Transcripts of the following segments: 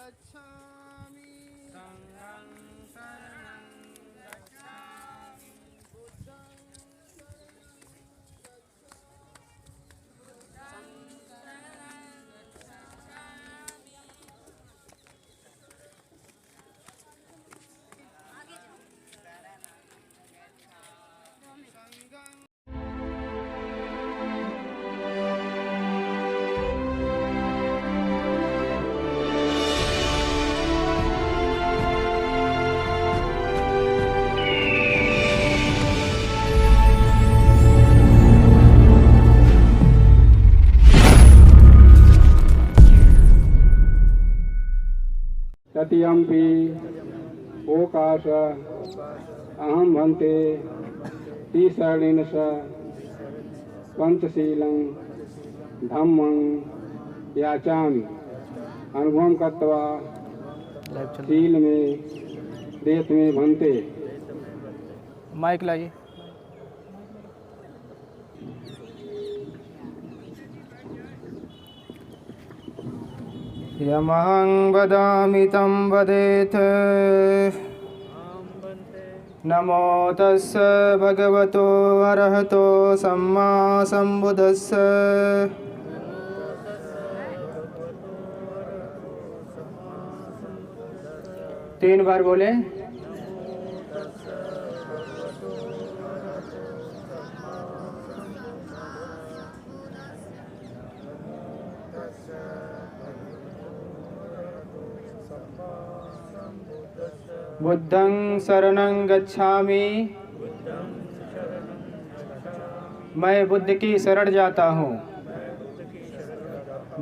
गच्छामि संघं शरणं गच्छामि बुद्धं संघं ततियम्पि ओकाश अहम भन्ते तीसरणेन स पंचशीलं धम्मं याचामि। अनुभव कृत्वा शील में देश में भन्ते। माइक लाइए। यमहं वदामि तं वदेत्। नमो तस्य भगवतो अरहतो सम्मा सम्बुद्धस्य। तीन बार बोले। बुद्धं शरणं गच्छामि। मैं बुद्ध की शरण जाता हूँ।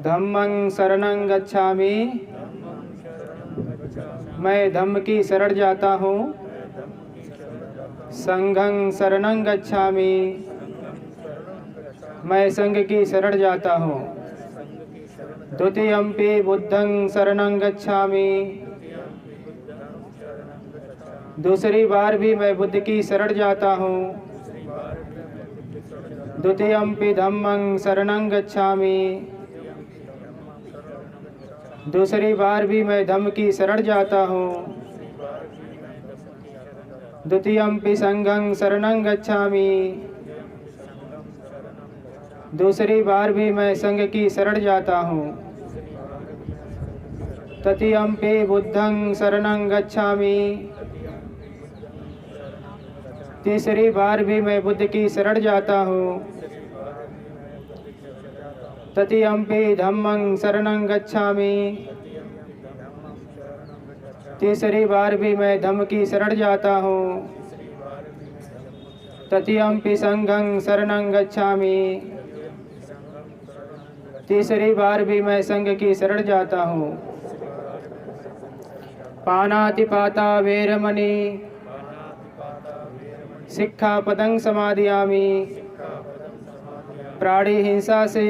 धम्मं शरणं गच्छामि। मैं धम्म की शरण जाता हूँ। संघं शरणं गच्छामि। मैं संघ की शरण जाता हूँ। द्वितीयम्पि बुद्धं शरणं गच्छामि। दूसरी बार भी मैं बुद्ध की शरण जाता हूँ। द्वितीयम्पि धम्मं शरणं गच्छामि। दूसरी बार भी मैं धम्म की शरण जाता हूँ। द्वितीयम्पि संघं शरणं गच्छामि। दूसरी बार भी मैं संघ की शरण जाता हूँ। तृतीयम्पि बुद्धं शरणं गच्छामि। तीसरी बार भी मैं बुद्ध की शरण जाता हूँ। तृतीयम्पि धम्मं शरणं गच्छामि। तीसरी बार भी मैं धम्म की शरण जाता हूँ। तृतीयम्पि संघं शरणं गच्छामि। तीसरी बार भी मैं संघ की शरण जाता हूँ। पानातिपाता वेरमणि सिक्खापदं समादयामि। प्राणी हिंसा से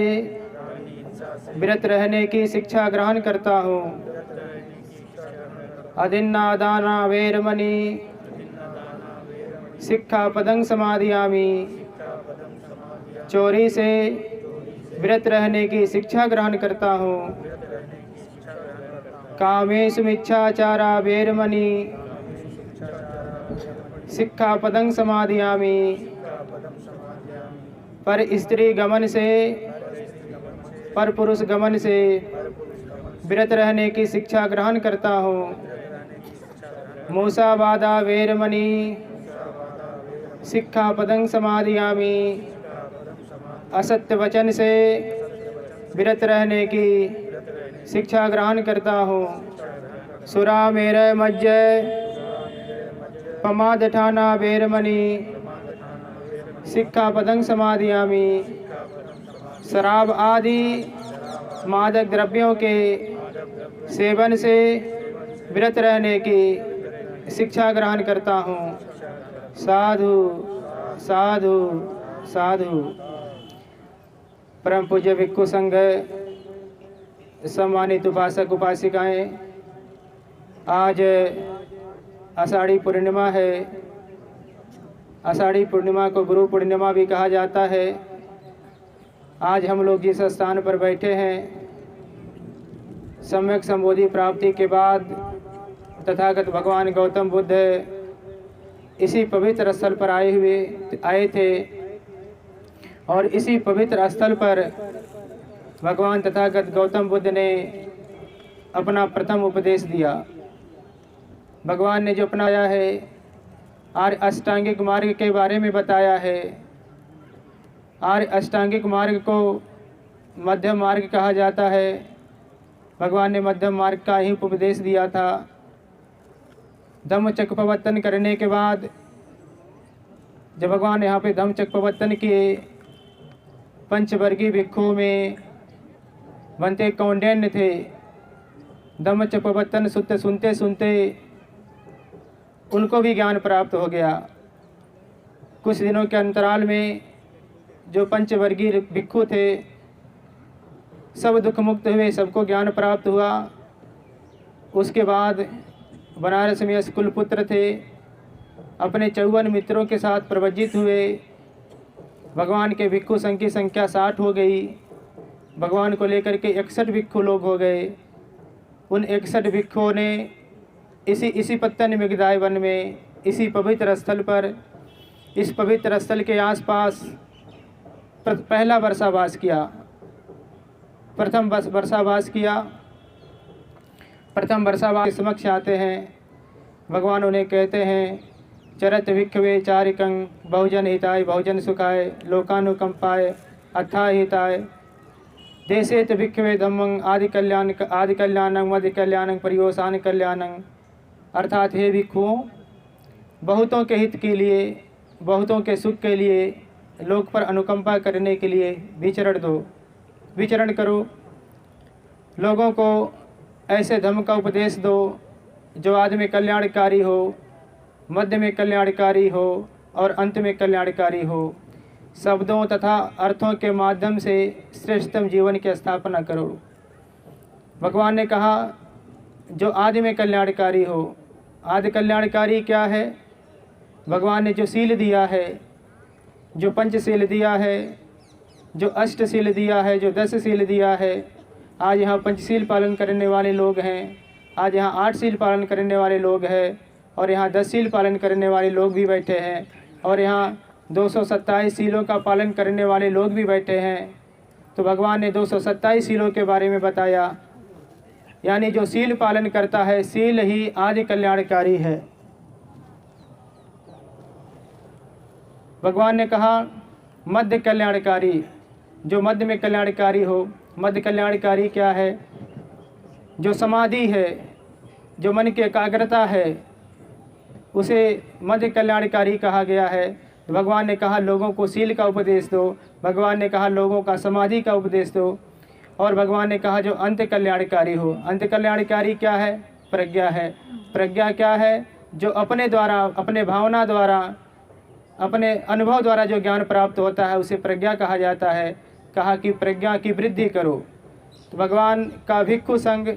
विरत रहने की शिक्षा ग्रहण करता हूँ। अदिन्नादाना वेरमणि सिक्खापदं समादयामि। चोरी से विरत रहने की शिक्षा ग्रहण करता हूँ। कामेषु मिच्छाचारा वेरमणि सिक्खापदं समादयामि। पर स्त्री गमन से पर पुरुष गमन से विरत रहने की शिक्षा ग्रहण करता हूँ। मूसावादा वेरमणि सिक्खापदं समादयामि। असत्य वचन से विरत रहने की शिक्षा ग्रहण करता हूँ। सुरामेरय मज्जय पमादठाना वेरमणि सिक्खापदं समादयामि। शराब आदि मादक द्रव्यों के सेवन से विरत रहने की शिक्षा ग्रहण करता हूँ। साधु साधु साधु। परम पूज्य भिक्षु संघ, सम्मानित उपासक उपासिकाएं, आज आषाढ़ी पूर्णिमा है। आषाढ़ी पूर्णिमा को गुरु पूर्णिमा भी कहा जाता है। आज हम लोग जिस स्थान पर बैठे हैं सम्यक संबोधि प्राप्ति के बाद तथागत भगवान गौतम बुद्ध इसी पवित्र स्थल पर आए थे और इसी पवित्र स्थल पर भगवान तथागत गौतम बुद्ध ने अपना प्रथम उपदेश दिया। भगवान ने जो अपनाया है आर्य अष्टांगिक मार्ग के बारे में बताया है। आर्य अष्टांगिक मार्ग को मध्यम मार्ग कहा जाता है। भगवान ने मध्यम मार्ग का ही उपदेश दिया था। धम्मचक्र प्रवर्तन करने के बाद जब भगवान यहाँ पे धम्मचक्र प्रवर्तन किए, पंचवर्गीय भिक्षुओं में बनते कौंडिन्य थे। धम्मचक्र प्रवर्तन सुनते सुनते उनको भी ज्ञान प्राप्त हो गया। कुछ दिनों के अंतराल में जो पंचवर्गीय भिक्षु थे सब दुख मुक्त हुए, सबको ज्ञान प्राप्त हुआ। उसके बाद बनारस में स्कूल पुत्र थे, अपने 54 मित्रों के साथ प्रवजित हुए। भगवान के भिक्षु संघ की संख्या 60 हो गई। भगवान को लेकर के 61 भिक्षु लोग हो गए। उन 61 भिक्षुओं ने इसी पत्तन मृगदाय वन में, इसी पवित्र स्थल पर, इस पवित्र स्थल के आसपास पहला वर्षावास किया। प्रथम वर्षावास किया। प्रथम वर्षावास के समक्ष आते हैं। भगवान उन्हें कहते हैं, चरत भिक्षवे चारिकं बहुजन हिताय बहुजन सुखाय लोकानुकंपाय अथाय हिताय देशेत भिक्षवे धम्मं आदि कल्याणं मध्य कल्याणं परियोसान कल्याणं। अर्थात हे भिक्षुओं, बहुतों के हित के लिए, बहुतों के सुख के लिए, लोक पर अनुकंपा करने के लिए विचरण करो। लोगों को ऐसे धर्म का उपदेश दो जो आदि में कल्याणकारी हो, मध्य में कल्याणकारी हो और अंत में कल्याणकारी हो। शब्दों तथा अर्थों के माध्यम से श्रेष्ठतम जीवन की स्थापना करो। भगवान ने कहा जो आदि में कल्याणकारी हो। आदि कल्याणकारी क्या है? भगवान ने जो शील दिया है, जो पंचशील दिया है, जो अष्टशील दिया है, जो 10 शील दिया है। आज यहाँ पंचशील पालन करने वाले लोग हैं, आज यहाँ 8 शील पालन करने वाले लोग हैं और यहाँ 10 शील पालन करने वाले लोग भी बैठे हैं और यहाँ 227 शीलों का पालन करने वाले लोग भी बैठे हैं। तो भगवान ने 227 शीलों के बारे में बताया। यानी जो शील पालन करता है, शील ही आदि कल्याणकारी है। भगवान ने कहा मध्य कल्याणकारी, जो मध्य में कल्याणकारी हो। मध्य कल्याणकारी क्या है? जो समाधि है, जो मन की एकाग्रता है, उसे मध्य कल्याणकारी कहा गया है। तो भगवान ने कहा लोगों को शील का उपदेश दो। भगवान ने कहा लोगों का समाधि का उपदेश दो। और भगवान ने कहा जो अंत कल्याणकारी हो। अंत कल्याणकारी क्या है? प्रज्ञा है। प्रज्ञा क्या है? जो अपने द्वारा, अपने भावना द्वारा, अपने अनुभव द्वारा जो ज्ञान प्राप्त होता है उसे प्रज्ञा कहा जाता है। कहा कि प्रज्ञा की वृद्धि करो। तो भगवान का भिक्षु संघ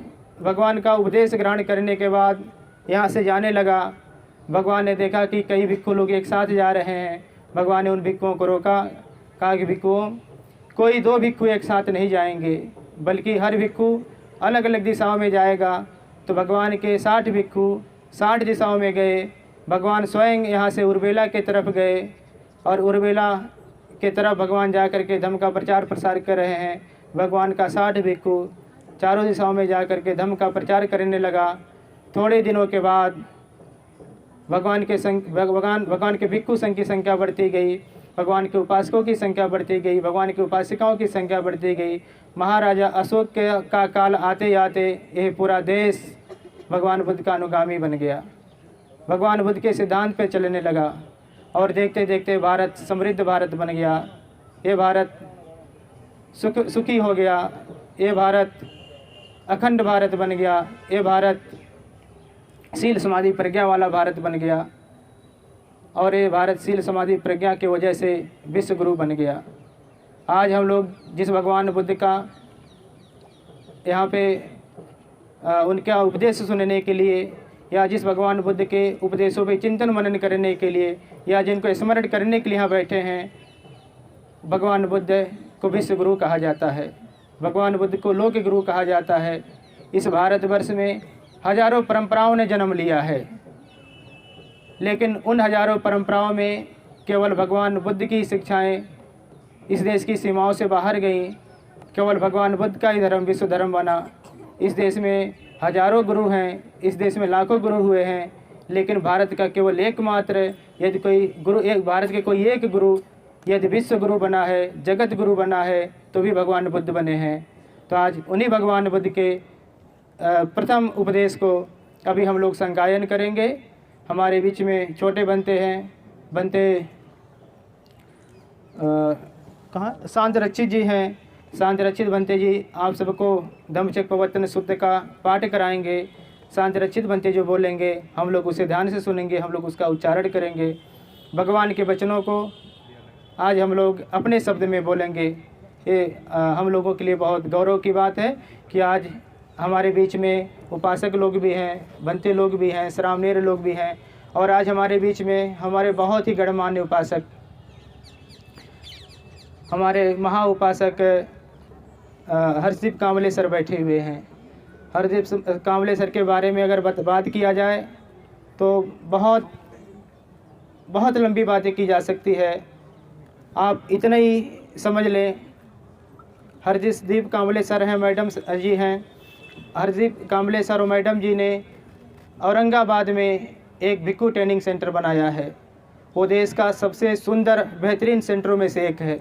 भगवान का उपदेश ग्रहण करने के बाद यहाँ से जाने लगा। भगवान ने देखा कि कई भिक्षु लोग एक साथ जा रहे हैं। भगवान ने उन भिक्षुओं को रोका। कहा कि भिक्षुओं, कोई 2 भिक्षु एक साथ नहीं जाएंगे, बल्कि हर भिक्षु अलग अलग दिशाओं में जाएगा। तो भगवान के 60 भिक्षु 60 दिशाओं में गए। भगवान स्वयं यहाँ से उर्वेला के तरफ गए और उर्वेला के तरफ भगवान जा कर के धम्म का प्रचार प्रसार कर रहे हैं। भगवान का 60 भिक्षु चारों दिशाओं में जा कर के धम्म का प्रचार करने लगा। थोड़े दिनों के बाद भगवान के भिक्षु संघ की संख्या बढ़ती गई। भगवान के उपासकों की संख्या बढ़ती गई। भगवान की उपासिकाओं की संख्या बढ़ती गई। महाराजा अशोक का काल आते आते यह पूरा देश भगवान बुद्ध का अनुगामी बन गया। भगवान बुद्ध के सिद्धांत पे चलने लगा और देखते देखते भारत समृद्ध भारत बन गया। ये भारत सुखी हो गया। ये भारत अखंड भारत बन गया। ये भारत शील समाधि प्रज्ञा वाला भारत बन गया और ये भारत शील समाधि प्रज्ञा की वजह से विश्व गुरु बन गया। आज हम लोग जिस भगवान बुद्ध का यहाँ पे उनका उपदेश सुनने के लिए या जिस भगवान बुद्ध के उपदेशों पे चिंतन मनन करने के लिए या जिनको स्मरण करने के लिए यहाँ बैठे हैं, भगवान बुद्ध को विश्व गुरु कहा जाता है। भगवान बुद्ध को लोक गुरु कहा जाता है। इस भारतवर्ष में हजारों परंपराओं ने जन्म लिया है, लेकिन उन हजारों परंपराओं में केवल भगवान बुद्ध की शिक्षाएं इस देश की सीमाओं से बाहर गईं। केवल भगवान बुद्ध का ही धर्म विश्व धर्म बना। इस देश में हजारों गुरु हैं, इस देश में लाखों गुरु हुए हैं, लेकिन भारत का केवल एकमात्र, यदि कोई गुरु, एक भारत के कोई एक गुरु यदि विश्व गुरु बना है, जगत गुरु बना है, तो भी भगवान बुद्ध बने हैं। तो आज उन्हीं भगवान बुद्ध के प्रथम उपदेश को अभी हम लोग संगायन करेंगे। हमारे बीच में छोटे बनते हैं, बनते कहाँ शांत रक्षित जी हैं। शांत रक्षित बनते जी आप सबको धम्मचक्र प्रवर्तन सूत्र का पाठ कराएंगे। शांत रक्षित बनते जो बोलेंगे हम लोग उसे ध्यान से सुनेंगे, हम लोग उसका उच्चारण करेंगे। भगवान के वचनों को आज हम लोग अपने शब्द में बोलेंगे। ये हम लोगों के लिए बहुत गौरव की बात है कि आज हमारे बीच में उपासक लोग भी हैं, बनते लोग भी हैं, श्रावणीय लोग भी हैं, और आज हमारे बीच में हमारे बहुत ही गणमान्य उपासक, हमारे महा उपासक हर्षदीप कांबले सर बैठे हुए हैं। हरदीप कांबले सर के बारे में अगर बात किया जाए तो बहुत बहुत लंबी बातें की जा सकती है। आप इतना ही समझ लें, हरदीप कांबले सर हैं, मैडम जी हैं। हरदीप कांबले सर और मैडम जी ने औरंगाबाद में एक भिक्खू ट्रेनिंग सेंटर बनाया है। वो देश का सबसे सुंदर बेहतरीन सेंटरों में से एक है।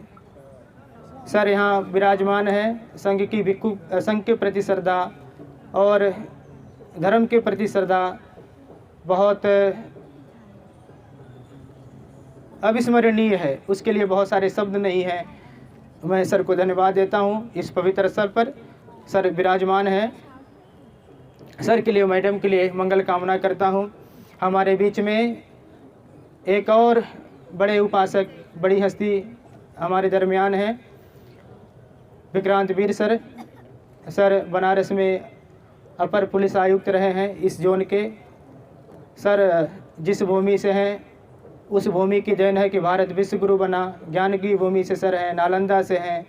सर यहाँ विराजमान है। संघ के प्रति श्रद्धा और धर्म के प्रति श्रद्धा बहुत अविस्मरणीय है। उसके लिए बहुत सारे शब्द नहीं हैं। मैं सर को धन्यवाद देता हूँ इस पवित्र अवसर पर। सर विराजमान है। सर के लिए, मैडम के लिए मंगल कामना करता हूँ। हमारे बीच में एक और बड़े उपासक, बड़ी हस्ती हमारे दरमियान हैं, विक्रांत वीर सर। सर बनारस में अपर पुलिस आयुक्त रहे हैं इस जोन के। सर जिस भूमि से हैं उस भूमि की देन है कि भारत विश्व गुरु बना। ज्ञान की भूमि से सर हैं, नालंदा से हैं।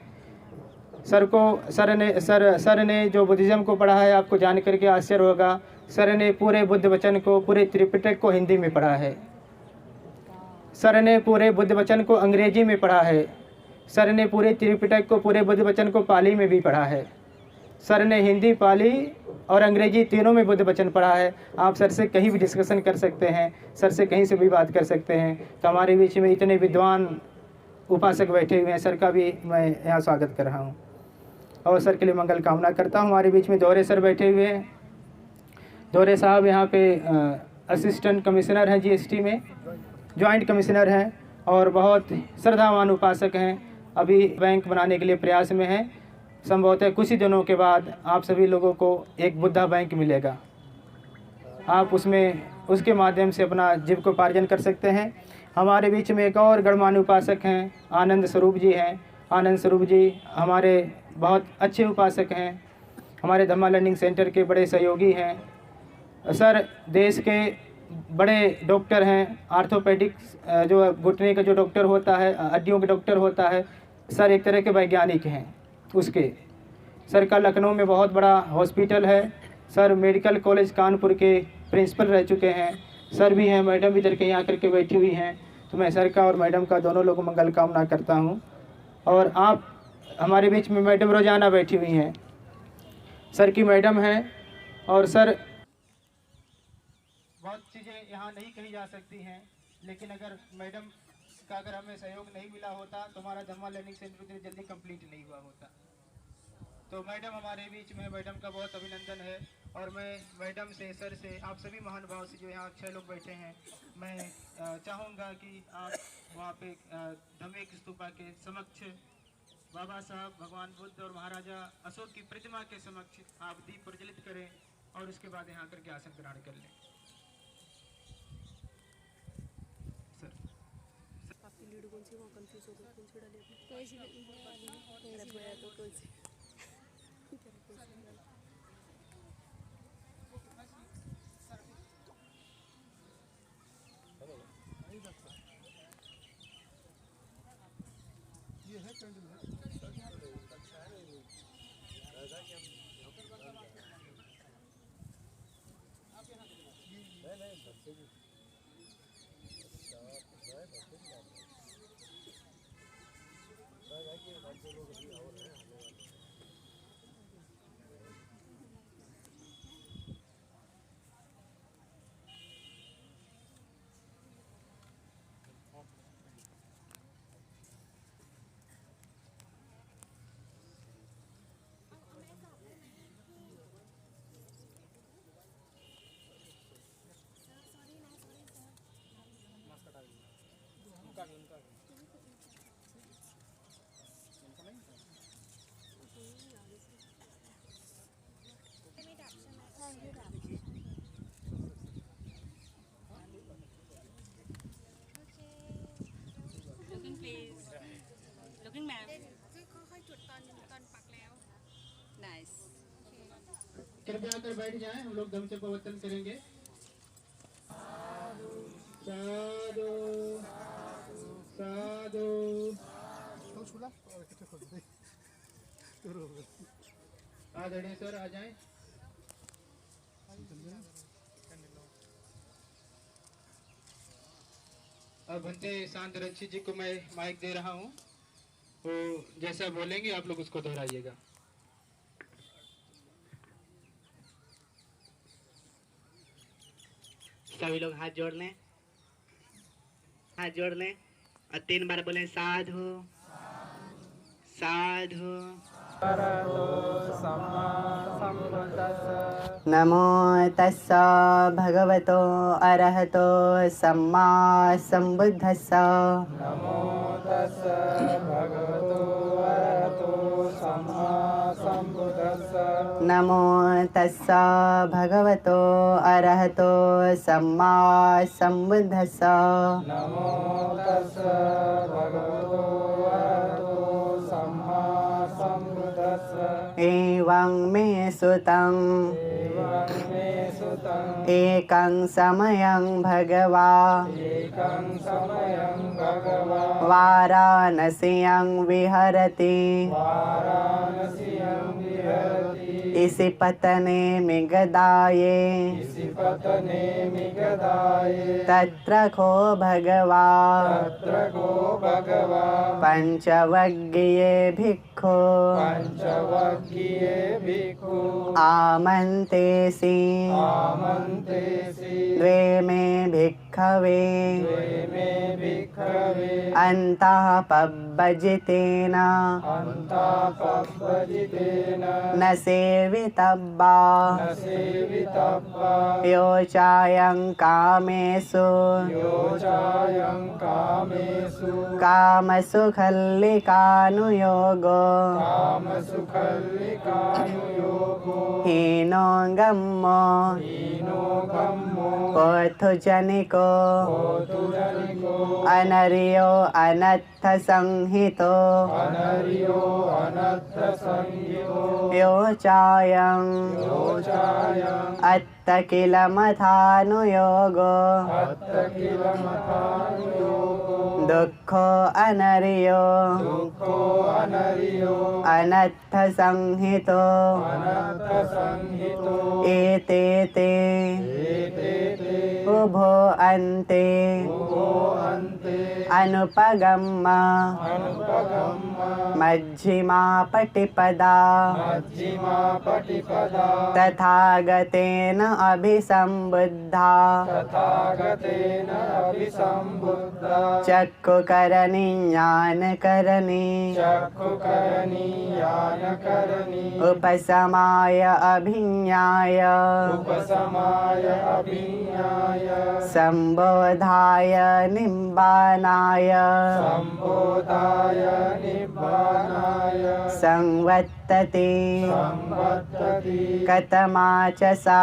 सर ने जो बुद्धिज़्म को पढ़ा है, आपको जान करके आश्चर्य होगा, सर ने पूरे बुद्ध वचन को, पूरे त्रिपिटक को हिंदी में पढ़ा है। सर ने पूरे बुद्ध वचन को अंग्रेजी में पढ़ा है। सर ने पूरे त्रिपिटक को, पूरे बुद्ध वचन को पाली में भी पढ़ा है। सर ने हिंदी, पाली और अंग्रेजी तीनों में बुद्ध वचन पढ़ा है। आप सर से कहीं भी डिस्कशन कर सकते हैं, सर से कहीं से भी बात कर सकते हैं। तो हमारे बीच में इतने विद्वान उपासक बैठे हुए हैं, सर का भी मैं यहाँ स्वागत कर रहा हूँ और सर के लिए मंगल कामना करता हूँ। हमारे बीच में दोहरे सर बैठे हुए हैं। दोहरे साहब यहाँ पे असिस्टेंट कमिश्नर हैं जीएसटी में, जॉइंट कमिश्नर हैं और बहुत श्रद्धावान उपासक हैं। अभी बैंक बनाने के लिए प्रयास में हैं। संभवतः कुछ ही दिनों के बाद आप सभी लोगों को एक बुद्धा बैंक मिलेगा। आप उसके माध्यम से अपना जीविकोपार्जन कर सकते हैं। हमारे बीच में एक और गणमान्य उपासक हैं, आनंद स्वरूप जी हैं। आनंद स्वरूप जी हमारे बहुत अच्छे उपासक हैं, हमारे धम्मा लर्निंग सेंटर के बड़े सहयोगी हैं। सर देश के बड़े डॉक्टर हैं, आर्थोपेडिक्स जो घुटने का जो डॉक्टर होता है, हड्डियों के डॉक्टर होता है, सर एक तरह के वैज्ञानिक हैं उसके। सर का लखनऊ में बहुत बड़ा हॉस्पिटल है। सर मेडिकल कॉलेज कानपुर के प्रिंसिपल रह चुके हैं। सर भी हैं, मैडम भी इधर के यहाँ करके बैठी हुई हैं। तो मैं सर का और मैडम का दोनों लोगों को मंगल कामना करता हूँ। और आप हमारे बीच में मैडम रोजाना बैठी हुई हैं, सर की मैडम हैं। और सर बहुत चीज़ें यहाँ नहीं कही जा सकती हैं, लेकिन अगर मैडम का अगर हमें सहयोग नहीं मिला होता तो हमारा धम्मा लर्निंग सेंटर इतनी जल्दी कंप्लीट नहीं हुआ होता। तो मैडम हमारे बीच में, मैडम का बहुत अभिनंदन है। और मैं मैडम से, सर से, आप सभी महानुभाव से जो यहाँ 6 लोग बैठे हैं, मैं चाहूँगा कि आप वहाँ पे धम्मे की स्तूपा के समक्ष बाबा साहब, भगवान बुद्ध और महाराजा अशोक की प्रतिमा के समक्ष आप दीप प्रज्वलित करें और उसके बाद यहाँ करके आसन ग्रहण कर लें। ये है कैंडल है। Looking please. Looking ma'am. Nice. कृपया आकर बैठ जाएं, हम लोग धम्म से प्रवर्तन करेंगे। साधु साधु। आदरणीय सर आ जाएं। अब बनते शांत रक्षित जी को मैं माइक दे रहा हूँ, वो जैसा बोलेंगे आप लोग उसको दोहराइएगा। सभी लोग हाथ जोड़ लें, हाथ जोड़ लें और 3 बार बोलें साधु साधु। नमो तस्सा भगवतो अरहतो सम्मा संबुद्धस्सा। नमो तस्सा भगवतो अरहतो सम्मा संबुद्धस्सा। नमो तस्सा भगवतो अरहतो सम्मा संबुद्धस्सा। नमो तस्सा भगवतो अरहतो सम्मा संबुद्धस्सा। एवं मे सुतं एकं समयं भगवा वाराणस्यां विहरति इसिपतने मिगदाये तत्र को भगवा पंचवग्गिये भिक्खु आमन्तेसि द्वे मे भिक्खवे अन्तः पब्बजितेन न सेवितब्बा योचायं कामेषु कामसुखल्लिकानुयोगो हीनो गम्मो कोथुजनिको अनर्यो अनत्थ संहितो योचायं अत्त किल मथानुयोगो दुःखो अनर्यो अनत्थ संहितो एते ते उभो अन्ते अनुपगम्मा मज्जिमा पटिपदा तथागतेन अभिसम्बुद्धा चक्षुकरणी ज्ञानकरणी उपशमाय अभिज्ञाय संबोधाय निब्बानाय संवत्तति कतमाचसा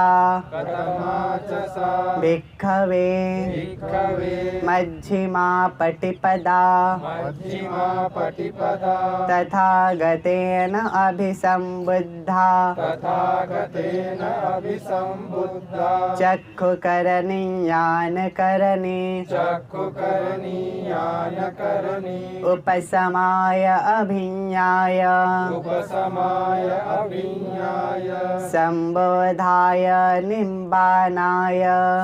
भिक्खवे मज्जिमा पटिपदा तथागतेन अभिसम्बुद्धा चक्षुकरणी ज्ञानकरणी उपशमाय अभिज्ञाय सम्माय अभिज्ञाय संबोधाय निम्बानाय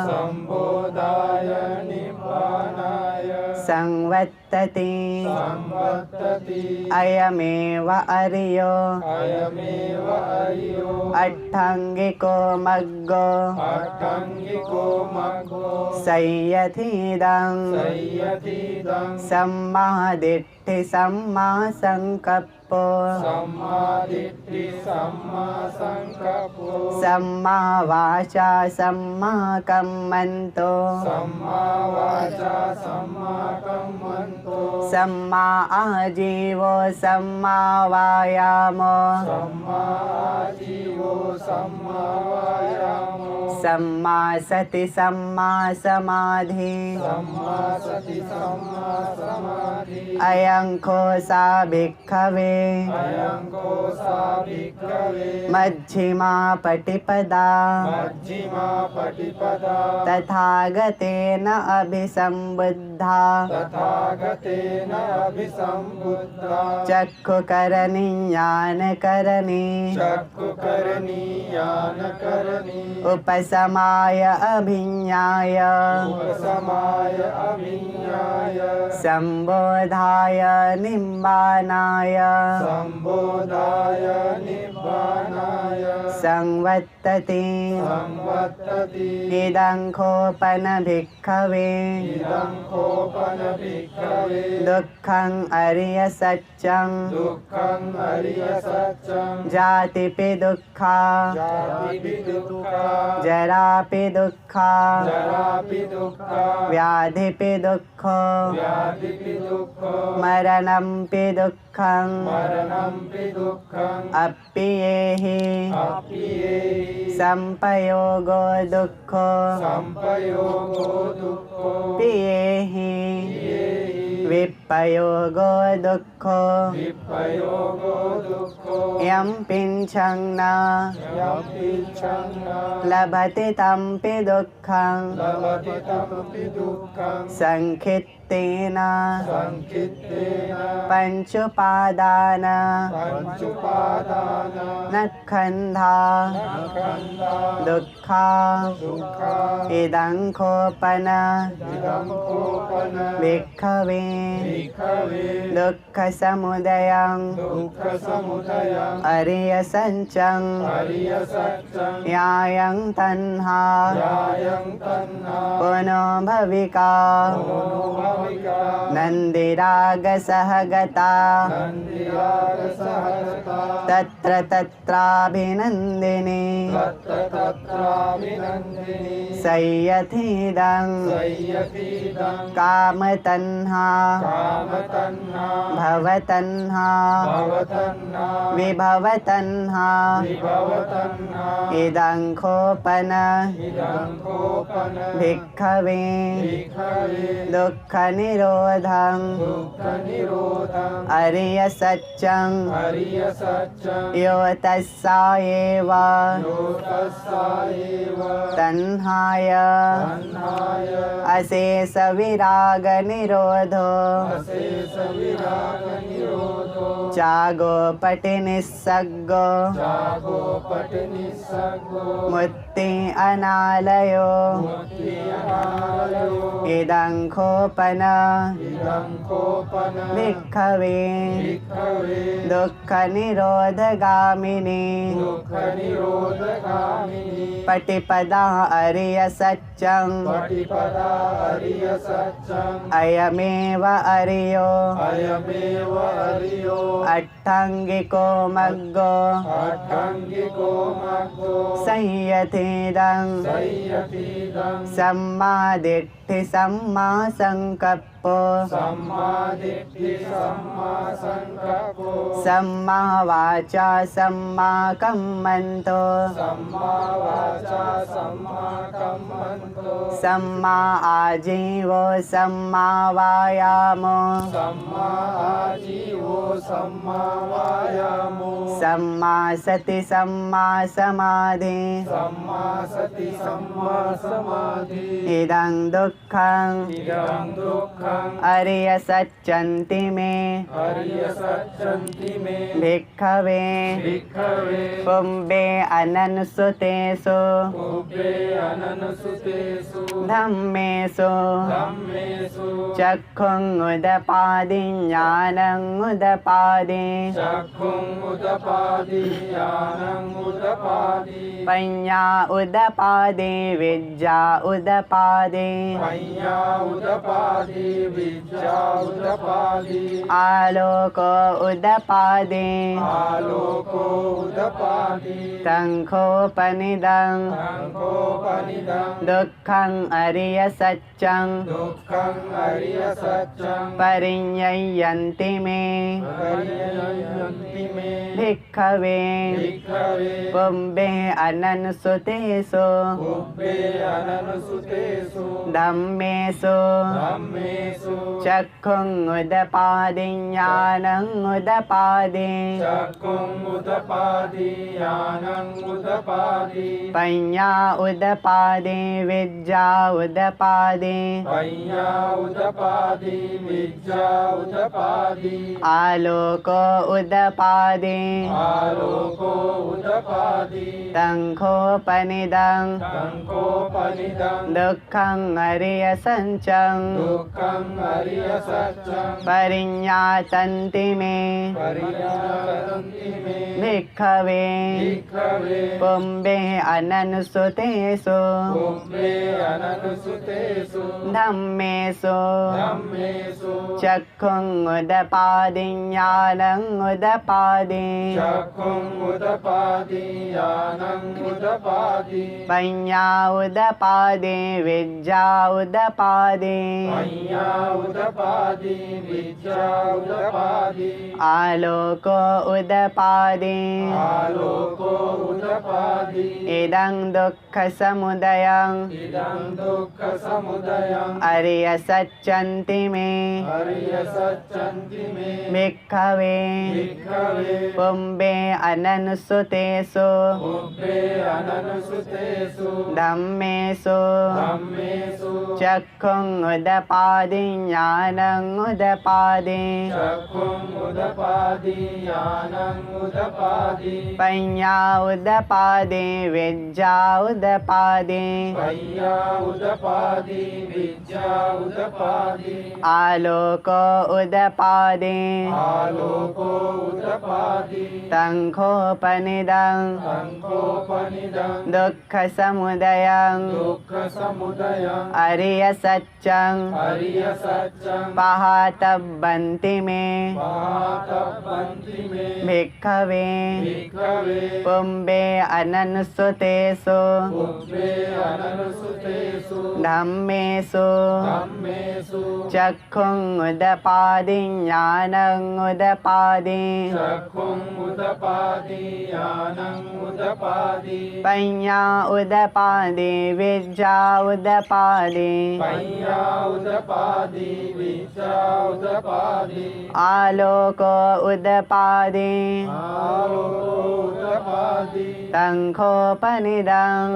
संबोधाय निब्बानाय संवत्तति संवत्तति अयमेव अर्यो अयमेव अर्यो अट्ठङ्गिको मग्गो अट्टङ्गिको मग्गो संयथीदं संयतीदं सम्मादिट्ठि सम्मा संकप्पो सम्मादिट्ठि सम्मा संकप्पो सम्मा वाचा सम्मा कम्मन्तो सम्मा वाचा सम्मा कम्मन्तो सम्मा आजीवो सम्मा वायामो सम्मा आजीवो सम्मा वायामो सम्मा सति सम्मा समाधि सम्मा सति सम्मा समाधि अयं खोसा भिक्खवे अयं कोसा भिक्खवे मज्जिमा पटिपदा मज्जिमा पटिपदा तथागतेन अभिसम्बुद्धा तथागतेन अभिसम्बुद्धा चक्षुकरणीयानकरणी चक्षुकरणी यानकरणी उपसमाय अभिज्ञाय उपसमाय अभिज्ञाय संबोधाय निम्बानाय संबोधाय निब्बानाय संवत्तति संवत्तति इदं खोपन भिक्खवे इदं कोपन भिक्खवे दुःखं अर्य सत्यं दुःखं अर्य सत्यं जातिपि दुःखा जातिपि दुःखा जरापि दुःखा जरापि दुःखा व्याधिपि दुःखो व्याधिपि दुःखो मरणंपि दुःखं मरणंपि दुःखम् अप्येहि अप्येहि संपयोगो दुःखो संपयोगो दुःखो पियेहि पियेहि विपयोगो दुःखो विपयोगो दुःखो यं पिञ्चं न यं पिच्छं न लभते तंपि दुःखं लभते तमपि दुःखं संखित्तेन संकित्तेन पंचुपादान पञ्चुपादान नखंधा नखन्दा दुःखा दुःखा इदं खोपन इदं कोपन भिक्खवे भिक्खवे दुःखसमुदयं दुःखसमुदयं अर्यसञ्चं अर्यसत्यं यायं तन्हा यायं तन्ना पुनो भविका मनोभाविका नन्दिरागसहगता नन्दिरागसहगता तत्र तत्राभिनन्दिनी तत्राभिनन्दिनी संयथीदं संयतीदं कामतन्हा कामतन्ना भवतन्हा भवतन्ना विभवतन्हा विभवतन्ना इदं खोपन इदं कोपन भिक्खवे भिक्खवे दुःखनिरोधं दुःखनिरोधं अर्यसत्यं अर्यसत्यं यो तस्सा एव योतस्सा एव तन्हाय तन्नाय अशेषविरागनिरोधो अशेषविरागनिरोधो चागोपटिनिस्सग्गो जागोपटिनिस्सग्गो मुक्ति अनालयो मुक्तिअनालयो इदं खोपन इदं कोपन भिक्खवे भिक्खवे दुःखनिरोधगामिनी दुःखनिरोधगामिनी पटिपदा अर्यसत्यं पटिपदा अर्यसत्यं अयमेव अर्यो अयमेव अर्यो अट्ठङ्गिको मग्गो अट्टङ्गिको मग्गो संयथीदं संयतीदं सम्मादिट्ठि सम्मा संकप्पो सम्मादिट्ठि सम्मा संकप्पो सम्मा वाचा सम्मा कम्मन्तो सम्मा वाचा सम्मा कम्मन्तो सम्मा आजीवो सम्मा वायामो सम्मा आजीवो सम्मा वायामो सम्मा सति सम्मा समाधि सम्मा सति सम्मा समाधि इदं दुःखं इदं दुःखं अरिय सच्चन्ति मे हरिय सच्चन्ति मे भिक्खवे भिक्खवे पुंबे अननुसुतेषु उभे अननुसुतेषु धम्मेषु धम्मेषु चक्षुं उदपादि ज्ञानं उदपादि चक्षुं उदपादि ज्ञानं उदपादि पञ्ञा उदपादि विद्या उदपादि पय्या उदपादि विद्या उदपादि आलोको उदपादि आलोको उदपादि शङ्खोपनिदं शङ्खोपनिदं दुःखं अरिय सत्यं दुःखं हरिय सत्यं परिञ्ययन्ति मे परियन्ति मे भिक्खवे भिक्खवे पुंबे अननुसुतेषु उभे अननुसुतेषु धम्मेषु धम्मेषु चक्षुं उदपादि ज्ञानं उदपादि चक्षुं उदपादि ज्ञानं उदपादि पञ्ञा उदपादि विद्या उदपादि पय्या उदपादि विद्या उदपादि आलोको उदपादि आलोको उदपादि शङ्खोपनिदं शङ्खोपनिदं दुःखं अरिय सञ्चं दुःखं हरिय सत्यं परिज्ञातन्ति मे परियन्ति मे भिक्खवे भिक्खवे पुंबे अननुसुतेषु उभे अननुसुतेषु धम्मेषु धम्मेषु चक्षुं उदपादि ज्ञानं उदपादि चक्षुं उदपादि ज्ञानं उदपादि पञ्ञा उदपादि विद्या उदपादि पय्या उदपादि विद्या उदपादि आलोको उदपादि आलोको उदपादि इदं दुःखसमुदयं इदं दुःखसमुदयं अरिय सच्चन्ति मे हरिय सच्चन्ति मे भिक्खवे भिक्खवे पुंबे अननुसुतेषु उभे अननुसुतेषु धम्मेषु धम्मेषु चक्षुं उदपादि ज्ञानं उदपादि चक्षुं उदपादि ज्ञानं उदपादि पञ्ञा उदपादि विद्या उदपादि पय्या उदपादि विद्या उदपादि आलोको उदपादि आलोको उदपादि शङ्खोपनिदं शङ्खोपनिदं दुःखसमुदयं दुःखसमुदयं अरिय सत्यं हरिय सत्यं पहातब्बन्ति मे महातपन्ति मे भिक्खवे भिक्खवे पुंबे अननुसुतेषु उभे अननुसुतेषु धम्मेषु धम्मेषु चक्षुं उदपादि ज्ञानं उदपादि चक्षुं उदपादि ज्ञानं उदपादि पञ्ञा उदपादि विद्या उदपादि पय्या उदपादि विद्या उदपादि आलोको उदपादि आलोको उदपादि शङ्खोपनिदं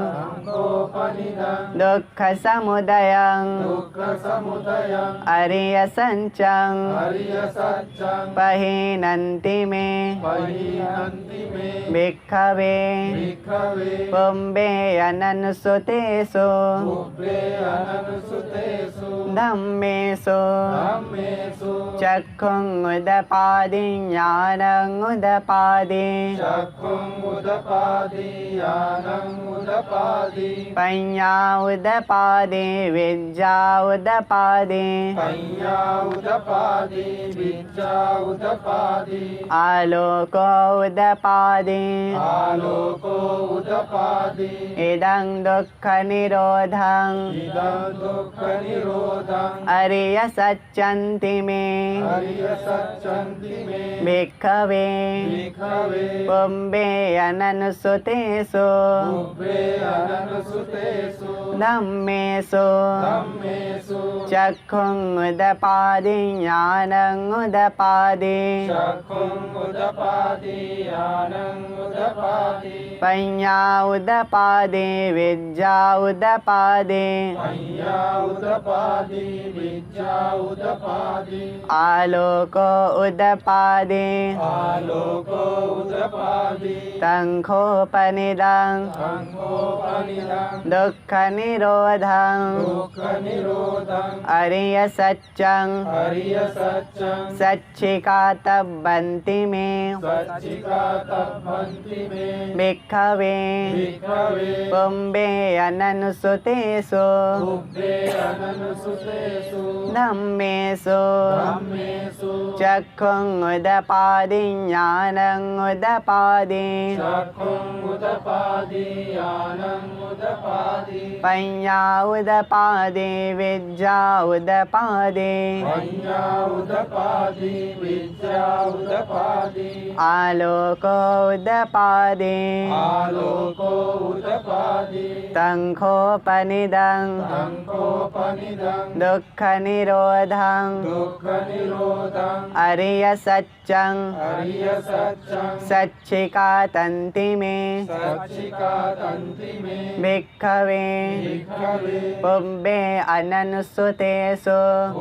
शङ्खोपनिदं दुःखसमुदयं दुःखसमुदयं अरिय सञ्चं हरिय सत्यं पहीनन्ति मे परिहन्ति मे भिक्खवे भिक्खवे पुंबे अननुसुतेषु उभे अननुसुतेषु धम्मेषु धम्मेषु चक्षुं उदपादि ज्ञानं उदपादि चक्षुं उदपादि ज्ञानं उदपादि पञ्ञा उदपादि विद्या उदपादि पय्या उदपादि विद्या उदपादि आलोको उदपादि आलोको उदपादि इदं दुःखनिरोधं इदं दुःखनिरोधं निरोधं अरिय सच्चन्ति मे हरिय सच्चन्ति मे भिक्खवे भिक्खवे पुंबे अननुसुतेषु उभे अननुसुतेषु धम्मेषु धम्मेषु चक्षुं उदपादि ज्ञानं उदपादि चक्षुं उदपादि ज्ञानं उदपादि पञ्ञा उदपादि विद्या उदपादि पञ्ञा उदपादि विद्या उदपादि आलोको उदपादि आलोको उदपादि तङ्खोपनिदं संघोपनिदं दुःखनिरोधं दुःखनिरोधं अरिय सच्चं हरिय सच्चं सच्चिकातब्बन्ति मे सच्चिका तब्बन्ति मे भिक्खवे भिक्खवे पुंबे अननुसुतेषु उभे अननुसुतेषु धम्मेषु धम्मेषु चक्षुं उदपादि ज्ञानं उदपादि चक्षुं उदपादि ज्ञानं उदपादि पञ्ञा उदपादि विद्या उदपादि पञ्ञा उदपादि विद्या उदपादि आलोको उदपादि आलोको उदपादि तङ्खोपनिदं संघोपनिदं दुःखनिरोधं दुःखनिरोधं अरिय सच्चं हरिय सच्चं सच्चिकातन्ति मे सच्चिका तन्ति मे भिक्खवे भिक्खवे पुंबे अननुसुतेषु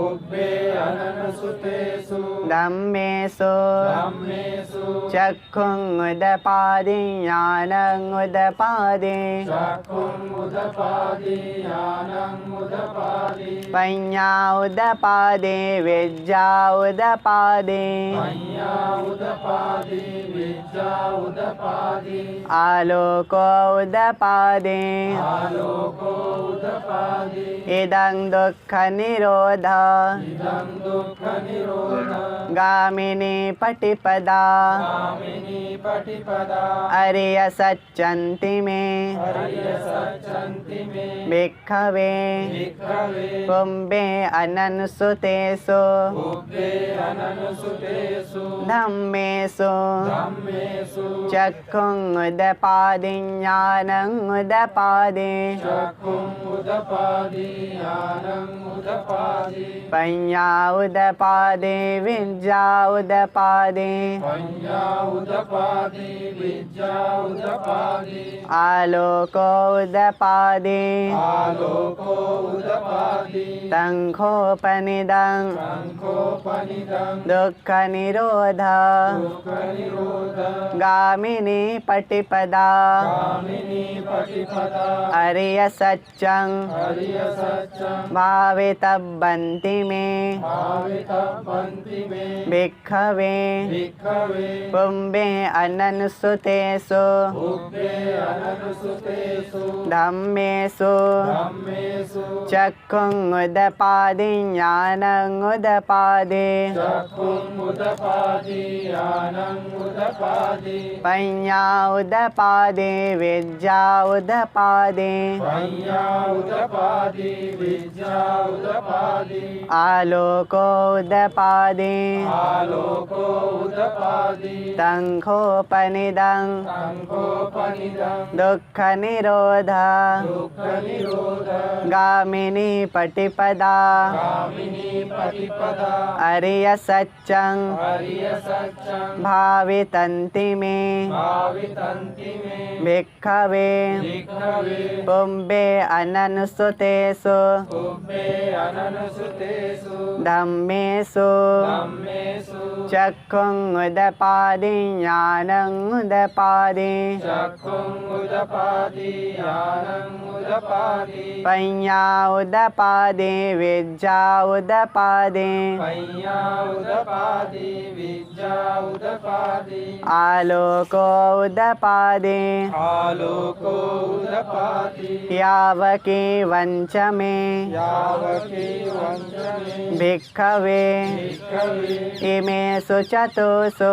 उभे अननुसुतेषु धम्मेषु धम्मेषु चक्षुं उदपादि ज्ञानं उदपादि चक्षुं उदपादि ज्ञानं उदपादि पञ्ञा उदपादि विद्या उदपादि पञ्ञा उदपादि विद्या उदपादि आलोको उदपादि आलोको उदपादि इदं दुःखनिरोध इदं दुःखनिरोधं गामिनी पटिपदा कामिनी पटिपदा अरिय सच्चन्ति मे हरिय सच्चन्ति मे भिक्खवे भिक्खवे पुंबे अननुसुतेषु उभे अननुसुतेषु धम्मेषु धम्मेषु चक्षुं उदपादि ज्ञानं उदपादि चक्षुं उदपादि ज्ञानं उदपादि पञ्ञा उदपादि विद्या उदपादि पञ्ञा उदपादि विद्या उदपादि आलोको उदपादि आलोको उदपादि तङ्खोपनिदं संघोपनिदं दुःखनिरोध दुःखनिरोधं गामिनी पटिपदा कामिनी पटिपदा अरिय सच्चं हरिय सच्चं भावितब्बन्ति मे भावितब्बन्ति मे भिक्खवे भिक्खवे पुंबे अननुसुतेषु उभे अननुसुतेषु धम्मेषु धम्मेषु चक्षुं उदपादि ज्ञानं उदपादि चक्षुं उदपादि ज्ञानं उदपादि पञ्ञा उदपादि विद्या उदपादि पञ्ञा उदपादि विद्या उदपादि आलोको उदपादि आलोको उदपादि तङ्खोपनिदं संघोपनिदं दुःखनिरोध दुःखनिरोधं गामिनी पटिपदा कामिनी पटिपदा अरिय सच्चं हरिय सच्चं भावितन्ति मे भावितन्ति मे भिक्खवे भिक्खवे पुंबे अननुसुतेषु उभे अननुसुतेषु धम्मेषु धम्मेषु चक्षुं उदपादि ज्ञानं उदपादि चक्षुं उदपादि ज्ञानं उदपादि पञ्ञा उदपादि विद्या उदपादि पञ्ञा उदपादि विद्या उदपादि आलोको उदपादि आलोको उदपादि यावकी वञ्च मे यावकी वञ्चमे भिक्खवे भिक्खवे इमेषु चतुषु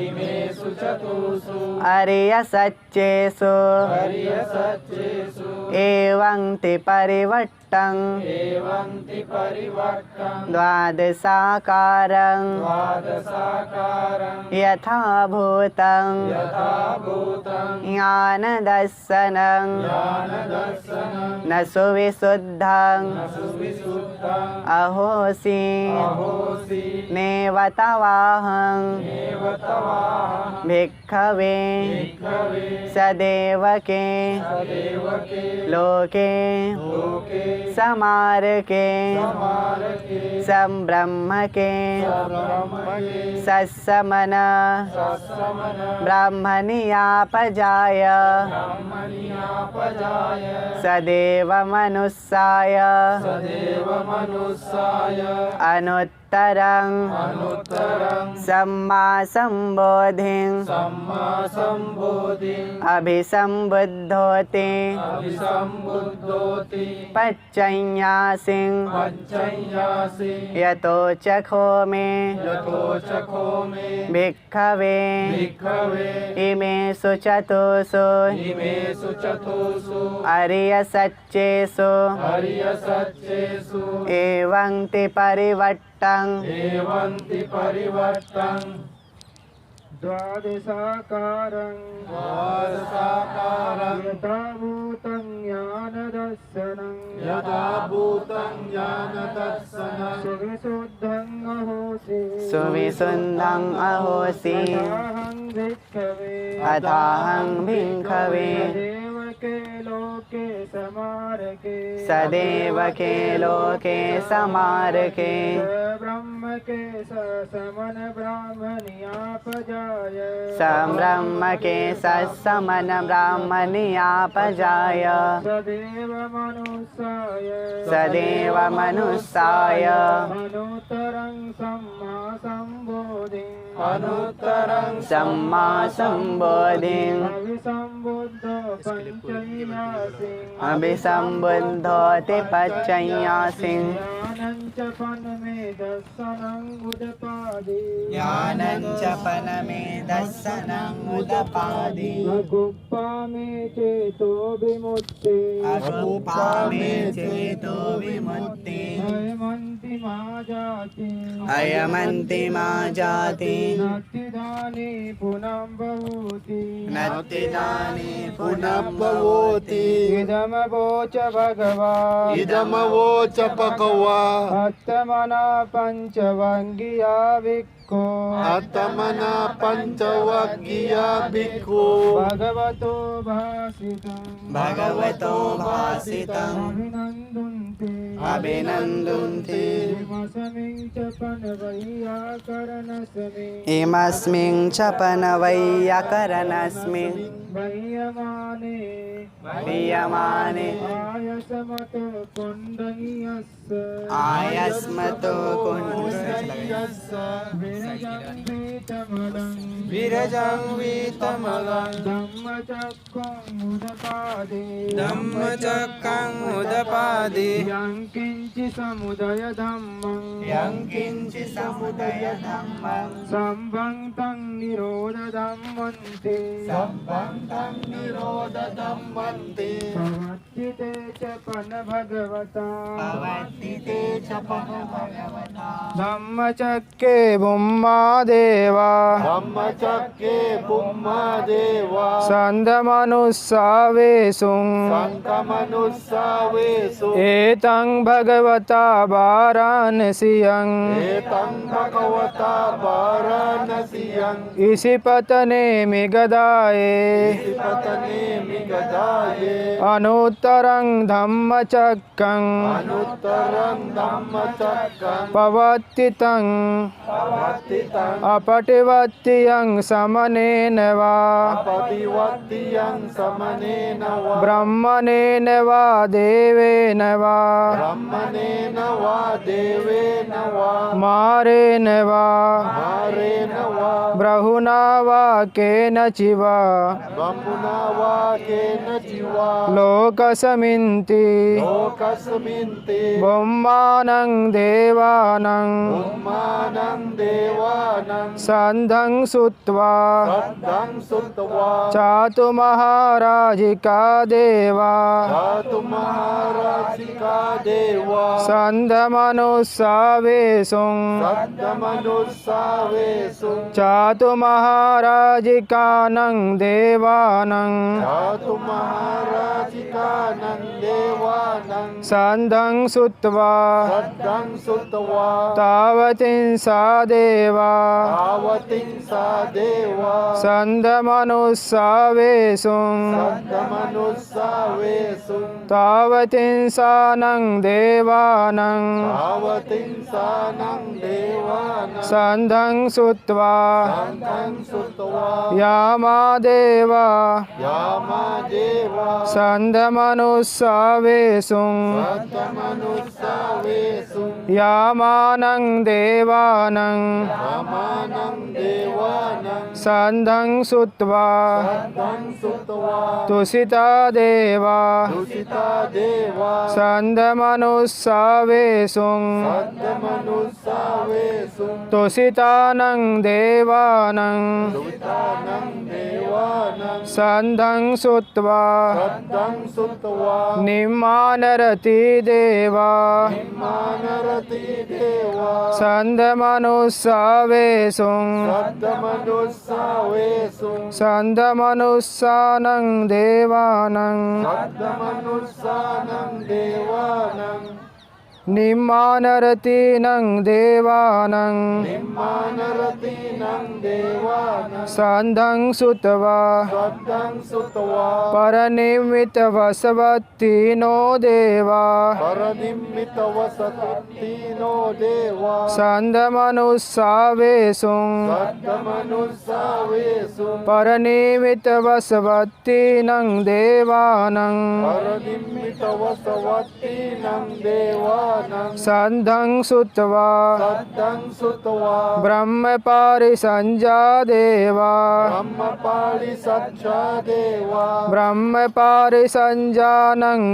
इमेषु चतुषु अरिय सच्चेषु हरिय सच्चेषु एवं ते परिवट्टं एवं ति परिवट्टं द्वादशाकारं द्वादशाकारं यथा भूतं यथा भूतं ज्ञानदर्शनं ज्ञानदर्शनं न सुविशुद्धं सुविशुद्धं अहोसि अहोसि नेव तवाहं एव तवाहं भिक्खवे भिक्खवे सदेवके सदेवके लोके लोके समारके समारके संब्रह्मके ब्रह्मके सत्समन सत्समन ब्राह्मणीयापजाय ब्रह्मण्यापजाय सदेव मनुष्याय सदेव मनुष्याय अनुत्तरं अनुत्तरं सम्मा सम्बोधिं सम्मा सम्बोधिं अभिसम्बुद्धोति अभिसम्बुद्धोति पच्चन्यासिं पञ्चन्यासि यतो चखो मे यतो चखो मे भिक्खवे भिक्खवे इमेषु चतुषु इमेषु चतुषु अर्यसच्चेषु हर्यसच्चेषु एवं ते परिवट्टं एवं ति परिवर्तं द्वादशाकारं द्वादशाकारं यथा भूतं ज्ञानदर्शनं यथा भूतं ज्ञानदर्शनं सुविशुद्धं अहोसि सुविशुद्धं अहोसि अहं भिक्खवे अथाहं भिक्खवे देवके लोके समारके सदेवके लोके समारके ब्रह्म के समन ब्राह्मणीयापजाय संब्रह्म के सत्समन ब्राह्मणीयापजाय सदेव मनुष्याय सदेव मनुष्याय अनुत्तरं सम्मा सम्बोधिं अनुत्तरं सम्मा सम्बोधिं अभिसम्बुद्ध पञ्चन्यासिं अभिसम्बुद्धोति पच्चन्यासिं ज्ञानं च पनमे दर्शनं उदपादि ज्ञानं च पनमे दर्शनं उदपादि अगुप्पा मे चेतो विमुक्ति अगुप्पा मे चेतो विमुक्ति अयमन्ति मा जाति अयमन्तिमा जाति नत्तिदानि पुनः भूति नत्तिदानि पुनः भवति इदमवोच भगवा इदमवोच भगवा अत्तमना पञ्चवङ्गिया भिक्खो आत्मना पञ्चवग्गिया भिक्खु भगवतो भासितं भगवतो भासितम् अभिनन्दन्ति अभिनन्दन्ति इमस्मिन् च पनवैयाकरणस्मि इमस्मिन् च पनवैयाकरणस्मिन् वह्यमाने क्रियमाणे आयसमतो कुण्डलीयस्य आयस्मतो विरजं वीतमलं धम्मचक्रमुदपादे धम्मचक्रं उदपादि यं किञ्चि समुदय धम्मं यं किञ्चि समुदय धम्मं सम्भन्तं निरोध धम्मन्ते सम्बन्धं निरोध धम्मन्ति भवत्तिते च पन भगवता भवत्तिते च भगवता धम्मचक्रे बुम्मा देवा धम्मचक्रे पुम्मादेवा सन्धमनुस्सावेषुं सन्तमनुस्सावेषु एतं भगवता वाराणसीयं एतं भगवता वाराणसीयं इषिपतने मिगदाये पतने मिगदाये अनुत्तरं धम्मचक्रं अनुत्तरं धम्मचक्रं पवत्तितं पवत्तितं अपटिवत्तियं समनेन वा अपतिवत्तियं समनेन वा ब्रह्मणेन वा देवेन वा ब्रह्मणेन वा देवेन वा मारेण वा मारेण वा ब्रहुणा वा केनचिवा बम्बुना वा केनचिवा लोकसमिन्ति लोकस्मिन् ते ब्रह्माणं देवानं ब्रह्माणं देवानां देवानं सन्धं सुत्वा सद्धं सुत्वा चातु महाराजिका देवा धातु महाराजिका देवा सन्धमनुस्सावेषुं सद्धमनुस्सावेषु चातु महाराजिकानं देवानं धातु महाराजिकानं देवानं सन्धं सुत्वा सद्धं सुत्वा तावतीं सा देवा तावतीं सा देवा सन्धमनुस्सावेषुं सद्धमनुस्सावेषु तावतीं सानं देवानं तावतीं सानं देवानं सन्धं सुत्वा सद्धं सुत्वा यामा देवा यामा देवा सन्धमनुस्सावेषुं सद्धमनुस्सावेषु यामानं देवानं रामानं देवानं सन्धं सुत्वा सद्धं सुत्वा तुषिता देवा दुषिता देवा सन्धमनुस्सावेषुं सद्धमनुस्सावेषु तुषितानं देवानं दुषितानं देवानं सन्धं सुत्वा सद्धं सुत्वा निम्मानरति देवा मानरति देवा सन्धमनुस्सावेषुं सद्धमनुस्सावेषु सन्धमनुस्सानं देवानं सद्धमनुस्सानं देवानं निम्मानरतीनं देवानं निम्मानरतीनं देवानं सन्धं सुत्वा सद्धं सुत्वा परनिमित्तवसवत्ति नो देवा परनिम्मितवसतीनो देवा सन्धमनुस्सावेषुं सद्धमनुस्सावेषु परनिमित्तवसवत्तिनं देवानं परनिम्मितवसवतीनं देवानं सन्धं सुत्वा सद्धं सुत्वा ब्रह्मपारिसञ्जा देवा ब्रह्मपाळि सच्चा देवा ब्रह्मपारिसञ्जानं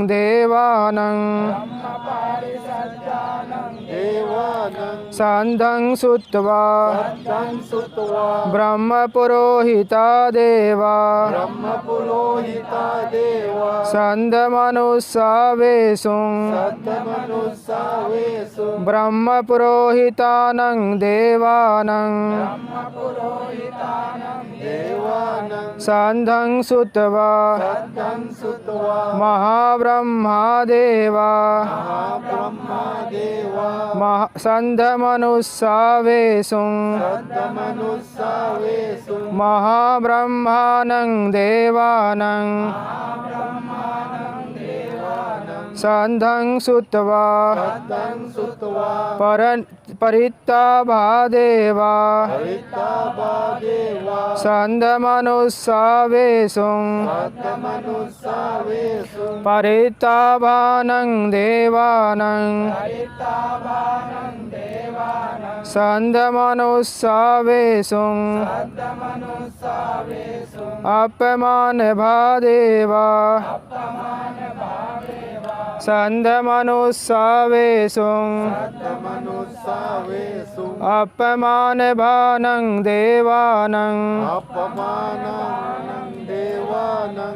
देवानं देवानं सन्धं सुत्वा सद्धं सुत्वा ब्रह्मपुरोहिता देवा ब्रह्मपुरोहिता देवा सन्धमनुस्सावेषुं सद्धमनुस्सावेषु ब्रह्मपुरोहितानं देवानं देवानं सन्धं सुत्वा सद्धं सुत्वा महाब्रह्मा देवा महाब्रह्मा देवा सन्धमनुस्सावेषुं सद्धमनुस्सावेषु महाब्रह्मानं देवानं सन्धं सुत्वा सद्धं सुत्वा परित्ताभा देवा हरिताभा देवा सन्धमनुस्सावेषुं सद्धमनुस्सावेषु परित्ताभानं देवानं सन्धमनुस्सावेषुं अपमानभा देवा सन्धमनुस्सावेषुं सद्धमनुस्सावेषु अपमानभानं देवानं अपमानं देवानं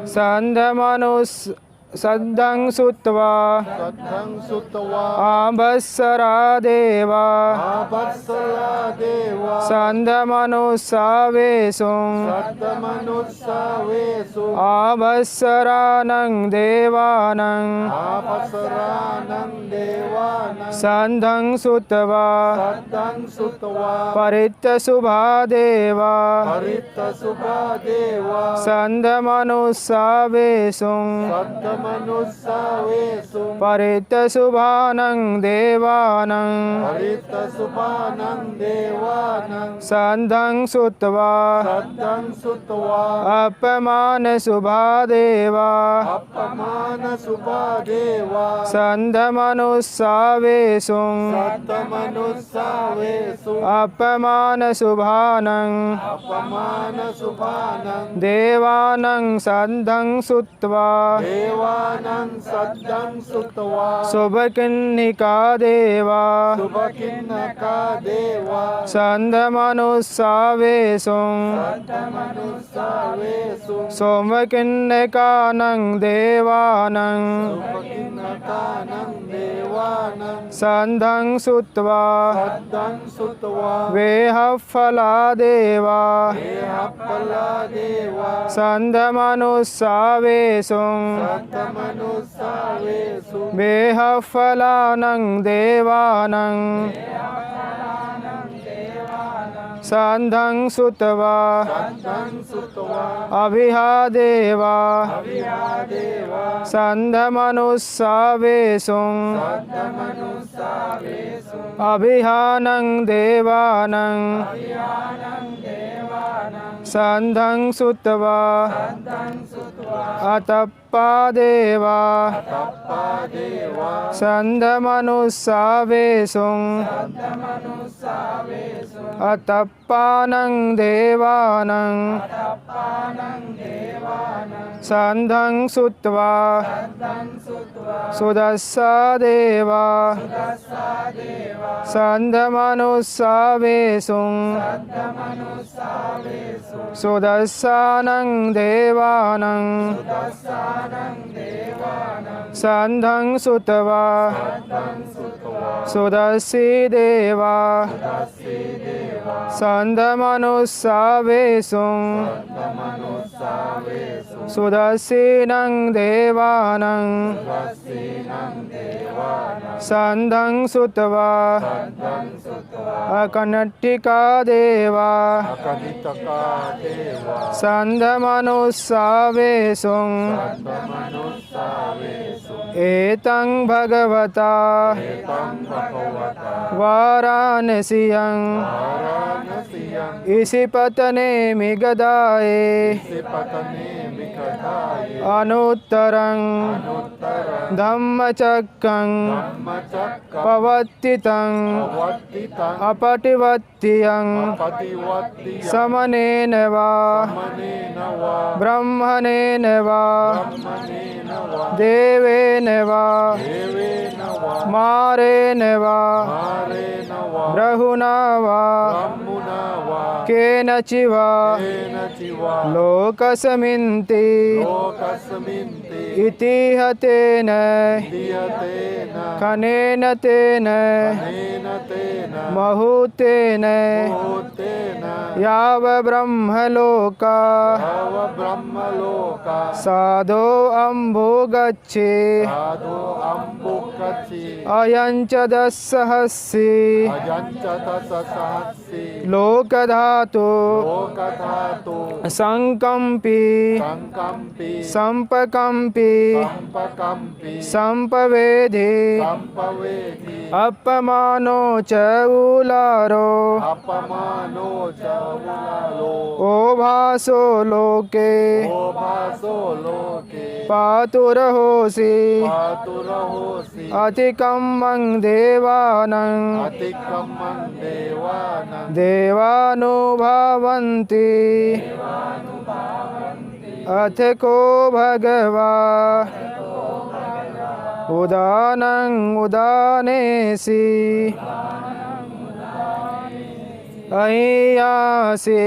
सद्धं सुत्वा सद्धं सुत्वा आभस्सरा देवा आभत्सरा देवा सन्धमनुस्सावेषुं सद्धमनुस्सावेषु आभस्सरानं देवानं आभस्सरानं देवानं सन्धं सुत्वा सद्धं सुत्वा परित्तशुभा देवा हरितसुभा देवा सन्धमनुस्सावेषुं सद्धमनुस्सावेषु परित्तशुभानं देवानं हरितसुभानं देवानं सन्धं सुत्वा सद्धं सुत्वा अपमानशुभा देवा अपमानसुभा देवा सन्धमनुस्सावेषुं सद्धमनुस्सावेषु अपमानशुभानं अपमानसुभानं देवानं सन्धं सुत्वा देवा शुभानं सद्दं सुत्वा शुभकिन्निका देवा शुभकिन्नका देवा सन्धमनुस्सावेशुं सद्धमनुस्सावेषु सोमकिन्निकानं देवानं शुभकिन्नकानं देवानं सन्धं सुत्वा सद्दं सुत्वा वेहफला देवा देहफला देवा सन्धमनुस्सावेशुं सद्धमनुस्सावेषु वेहफलानं देवानं सन्धं सुत्वा सद्दं सुत्वा अभिहा देवा देवा सन्धमनुस्सावेशुं सद्धमनुस्सावेषु अभिहानं देवानं सन्धं सुत्वा अतप्पा देवा तप्पा देवा सन्धमनुस्सावेशुं अतप्पानं देवानं सन्धं सुत्वा सुदस्सा देवा सन्धमनुस्सावेशुं सुदस्सानं देवानं सन्धं सुत्वा सुदस्सी देवा सन्धमनुस्सावेशुं सुदस्सीनं देवानं सन्धं सुत्वा अकनट्टिका देवा कनितका देवा सन्धमनुस्सावेशुं एतं भगवता वाराणस्यां वाराणस्यां इसिपतने मिगदाये पतने विकटाये अनुत्तरं धम्मचक्रं धम्मचक्रं पवत्तितं पवत्तितं अपटिवत्तियं पतिवत्तियं समनेन वा समनेन वा ब्रह्मणेन वा ब्रह्मणेन वा देवेन वा देवेन वा मारेण वा मारेण वा ब्रहुणा वा ब्रह्मणा वा केनचिवा तेन चिवा लोकसमिन्ति लोकस्मिन्ति इतिह तेन दीयतेन खनेन तेन अनेन तेन महूतेन भूतेन याव ब्रह्मलोका तव ब्रह्मलोका साधो अम्भो गच्छे साधु अम्बुकचि अयं च दस्सहस्रि अजञ्च तत्सहस्रि लोकधातु लोकधातु संकम्पि संकम्पि संपकम्पि संपकम्पि संपवेदि संपवेदि अपमानो च उलारो अपमानो च उलालो ओभासो लोके ओभासो लोके पातुरहोसि पातुरहोसि अतिकम्मं देवानं अतिक्रमं देवानं देवानुभावन्ति अथ को भगवा उदानं उदानेसि अय्यासि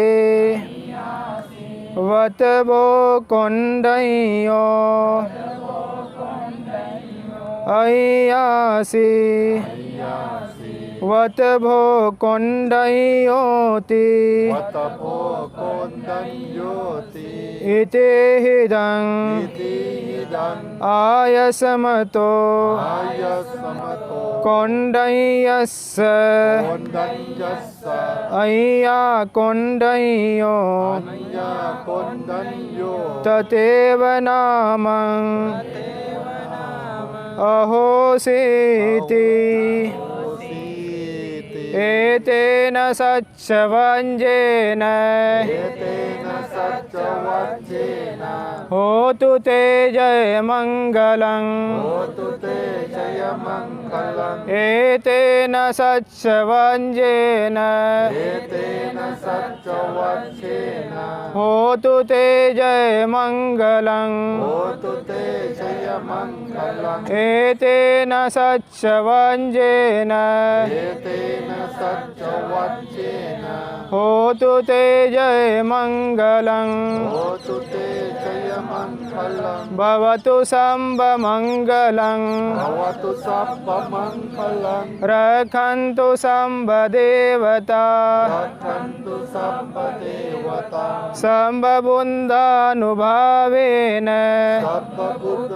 वतबो कोण्डयो अय्यासि वतभो कोण्डयोति वतपो कोन्दन्योति इति हिदं इति इदं आयसमतो आयसमतो कोण्डय्यस्य कोन्दन्यस्य अय्या कोण्डयो अन्या कोन्दन्यो ततेव नामं अहोसीति एतेन सच्चवञ्जेन एतेन सच्चवच्चेन होतु ते जयमङ्गलं होतु ते जयमङ्गलम् एतेन सच्चवञ्जेन एतेन सच्च सच्चवच्छेन होतु ते जयमङ्गलं होतु ते जयमङ्गलम् एतेन सच्चवञ्जेन एतेन सच्चवच्छेन होतु ते जयमङ्गलं होतु ते जयमङ्गलम् भवतु सम्भमङ्गलं भवतु सब्बमङ्गलम् रक्षन्तु सम्भदेवता रक्षन्तु सब्बदेवता सम्भबुन्दानुभावेन सब्बबुद्धानुभावेन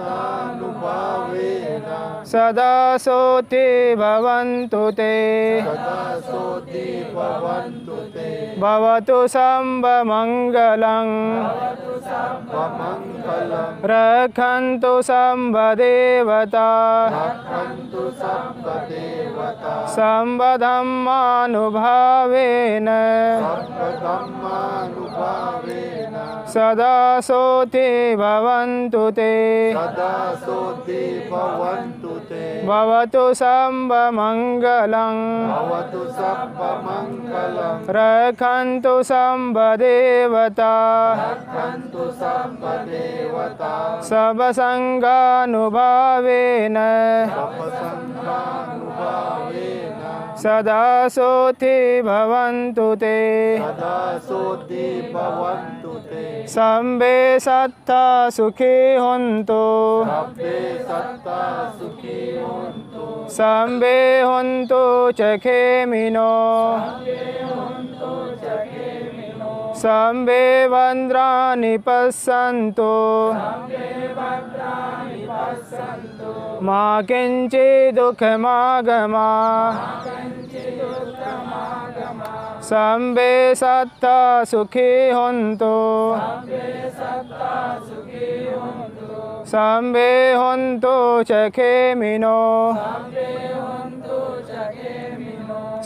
सदा सोति भवन्तु ते सदा सोति भवन्तु ते भवतु सम्भमङ्गलं मङ्गलम् रक्षन्तु सम्भदेवता रक्षन्तु सब्बदेवता सम्भधम्मानुभावेन सब्बधम्मानुभावेन सदा सोति भवन्तु ते सदा सोति भवन्तु ते भवतु सम्भमङ्गलं भवतु सब्बमङ्गलम् रक्षन्तु सम्भदेवता रक्षन्तु सब्बदेवता सबसङ्गानुभावेन सब्बसङ्गानुभावेन सदा सोति भवन्तु ते सदा सोति भवन्तु ते सम्बे सत्ता सुखी हन्तु सब्बे सत्ता सुखी होन्तु सम्बे हन्तु च खेमिनो सम्बे भद्राणि पश्यन्तु मा किञ्चिदुःखमागमा सम्बे सत्ता सुखी हन्तु सम्बे हन्तु च खेमिनो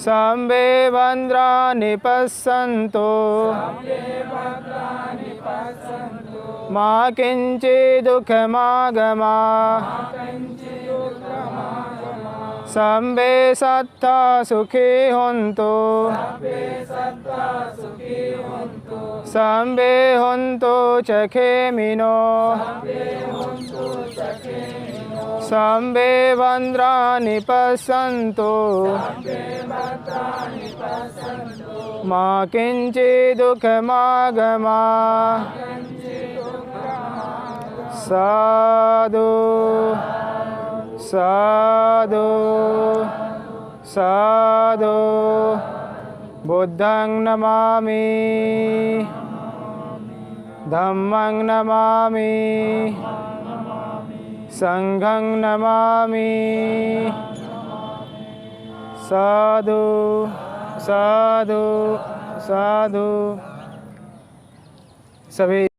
सम्बे भद्राणि पश्यन्तु मा किञ्चिदुःखमागमा सम्बे सत्ता सुखी हन्तु सम्बे हन्तु च खेमिनो सम्बे भद्राणि पश्यन्तु मा किञ्चिदुःखमागमा साधु साधु साधु बुद्धं नमामि धम्मं नमामि संघं नमामि साधु साधु साधु सभी